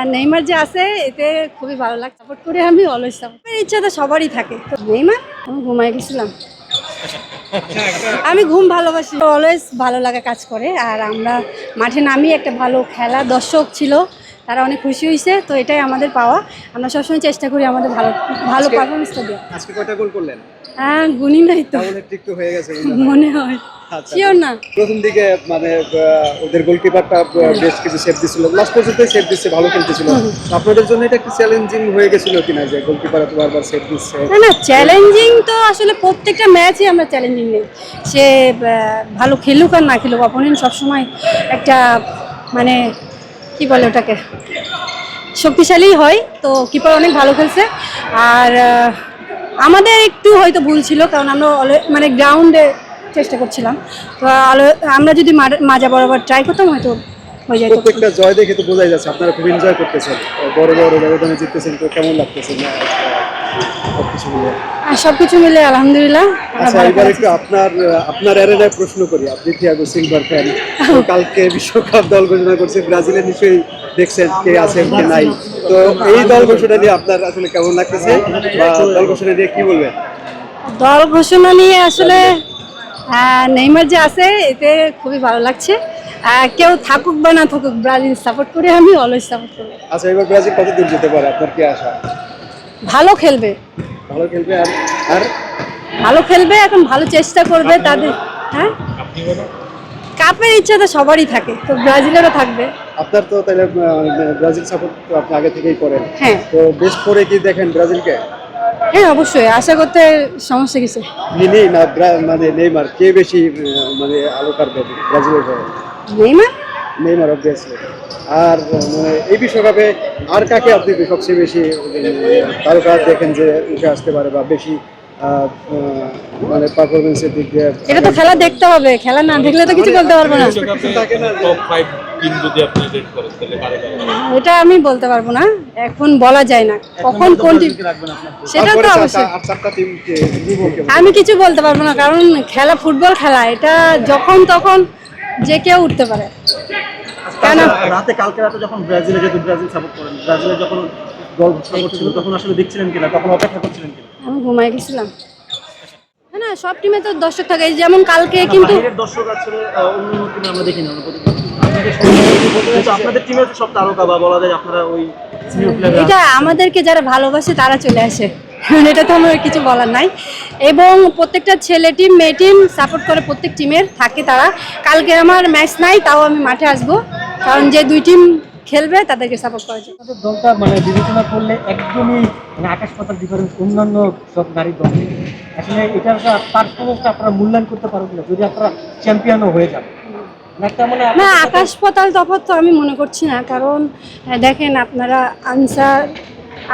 আর Neymar যে আছে এতে খুবই ভালো লাগে, সাপোর্ট করে আমি অলওয়েজ সাপোর্ট। ইচ্ছা তো সবারই থাকে। তো নেইমার, আমি ঘুমাই গেছিলাম। আমি ঘুম ভালোবাসি, অলওয়েজ ভালো লাগা কাজ করে। আর আমরা মাঠে নামি একটা ভালো খেলা, দর্শক ছিল, তারা অনেক খুশি হয়েছে, তো এটাই আমাদের পাওয়া। আমরা সবসময় চেষ্টা করি আমাদের ভালো ভালো পারফরমেন্সটা দিয়ে। আজকে কয়টা গোল করলেন? হ্যাঁ, গুনি নাই তো, ঠিক তো হয়ে গেছে মনে হয়। আচ্ছা, শিওর না। প্রথম দিকে মানে ওদের গোলকিপারটা বেশ কিছু সেভ দিছিল, লাস্ট পর্যন্ত সেভ দিচ্ছে, ভালো খেলতেছিল। আপনাদের জন্য এটা একটু চ্যালেঞ্জিং হয়ে গেছিল কিনা যে গোলকিপার এত বারবার সেভ দিচ্ছে? না না, চ্যালেঞ্জিং তো আসলে প্রত্যেকটা ম্যাচই আমরা চ্যালেঞ্জিং নেই। সে ভালো খেলুক আর না খেলুক, অপোনেন্ট সবসময় একটা মানে কি বলে ওটাকে, শক্তিশালী হয়। তো কিপার অনেক ভালো খেলছে। আর আমাদের একটু হয়তো ভুল ছিল, কারণ আমরা মানে গ্রাউন্ডে চেষ্টা করছিলাম। তো আমরা যদি মাজা বরাবর ট্রাই করতাম হয়তো হয়ে যেত। প্রত্যেকটা জয় দেখে তো বোঝাই যাচ্ছে আপনারা খুব এনজয় করতেছেন, বড় বড় ব্যবধানে জিততেছেন, তো কেমন লাগতেছে না সবকিছু মিলে? সবকিছু মিলে আলহামদুলিল্লাহ। আচ্ছা, এবার একটু আপনার এরিয়ায় প্রশ্ন করি। আপনি থিয়াগো সিলভার ফ্যান, কালকে বিশ্বকাপ দল ঘোষণা করছে, ব্রাজিলের নিশ্চয়ই দেখছেন কে আছে কে নাই। তো এই দল ঘোষণা নিয়ে আপনার আসলে কেমন লাগতেছে, বা দল ঘোষণা নিয়ে কি বলবেন? দল ঘোষণা নিয়ে আসলে নেইমার যে আছে এতে খুবই ভালো লাগছে। কেউ থাকুক বা না থাকুক, ব্রাজিল সাপোর্ট করে আমি অলওয়েজ সাপোর্ট করি। আচ্ছা, এবার ব্রাজিল কত দূর যেতে পারে, আপনার কি আশা? ভালো খেলবে, ভালো খেলবে। আর আর ভালো খেলবে, এখন ভালো চেষ্টা করবে তাদের। হ্যাঁ, কাপের ইচ্ছা তো সবারই থাকে, তো ব্রাজিলেরও থাকবে। আপনার তো তাহলে ব্রাজিল সাপোর্ট আপনি আগে থেকেই করেন। হ্যাঁ। তো বেস্ট ফোরে কি দেখেন ব্রাজিলকে? হ্যাঁ, অবশ্যই, আশা করতে সমস্যা কিছু। যিনি না মানে নেইমার, কে বেশি মানে আলো কাটবে ব্রাজিলের হয়ে? নেইমার। Neymar obviously. আর মানে এই বিশ্বকাপে আর কাকে আপনি সবচেয়ে বেশি তারকা দেখেন যে উঠে আসতে পারে, বা বেশি মানে পারফরমেন্সের দিক দিয়ে? এটা তো খেলা দেখতে হবে, খেলা না দেখলে তো কিছু বলতে পারবো না। এটা আমি বলতে পারবো না, এখন বলা যায় না কখন কোন টিম, সেটা তো অবশ্যই আমি কিছু বলতে পারবো না, কারণ খেলা ফুটবল খেলা, এটা যখন তখন যে কেউ উঠতে পারে। কেন কালকে রাতে যখন ব্রাজিলে যেহেতু ব্রাজিল সাপোর্ট করেন, ব্রাজিলে যখন দল ঘোষণা করছিল তখন আসলে দেখছিলেন কিনা, তখন অপেক্ষা করছিলেন কিনা? আমি ঘুমাই গেছিলাম। না, সব টিমে তো দর্শক থাকে, যেমন কালকে কিন্তু দর্শক আসলে অন্য টিমে আমরা দেখি না। আপনাদের টিমে সব তারকা, বা বলা যায় আপনারা ওই সিনিয়র প্লেয়ার। এটা আমাদেরকে যারা ভালোবাসে তারা চলে আসে, এটা তো আমার কিছু বলার নাই। এবং প্রত্যেকটা ছেলে টিম মেয়ে টিম সাপোর্ট করে, প্রত্যেক টিমের থাকে তারা। কালকে আমার ম্যাচ নাই, তাও আমি মাঠে আসবো, কারণ যে দুই টিম খেলবে তাদেরকে সাপোর্ট করার জন্য। দলটা মানে বিবেচনা করলে একদমই মানে আকাশ পাতাল ডিফারেন্স অন্যান্য সব নারী দল। আসলে এটার পারফরমেন্সটা আপনারা মূল্যায়ন করতে পারবেন না যদি আপনারা চ্যাম্পিয়নও হয়ে যান। না, আকাশ পাতাল তফাৎ তো আমি মনে করছি না, কারণ দেখেন আপনারা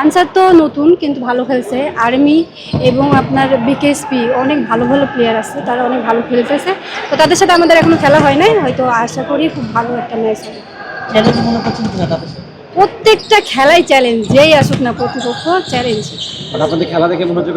আনসার তো নতুন কিন্তু ভালো খেলছে, আর্মি এবং আপনার বিকেএসপি অনেক ভালো ভালো প্লেয়ার আছে, তারা অনেক ভালো খেলতেছে। তো তাদের সাথে আমাদের এখনো খেলা হয় নাই, হয়তো আশা করি খুব ভালো একটা ম্যাচ হবে। চ্যালেঞ্জ মনে করছেন কিনা তাদের সাথে? প্রত্যেকটা খেলাই চ্যালেঞ্জ, যেই আসুক না প্রতিপক্ষ চ্যালেঞ্জ। আপনাদের খেলা দেখে মনে হচ্ছে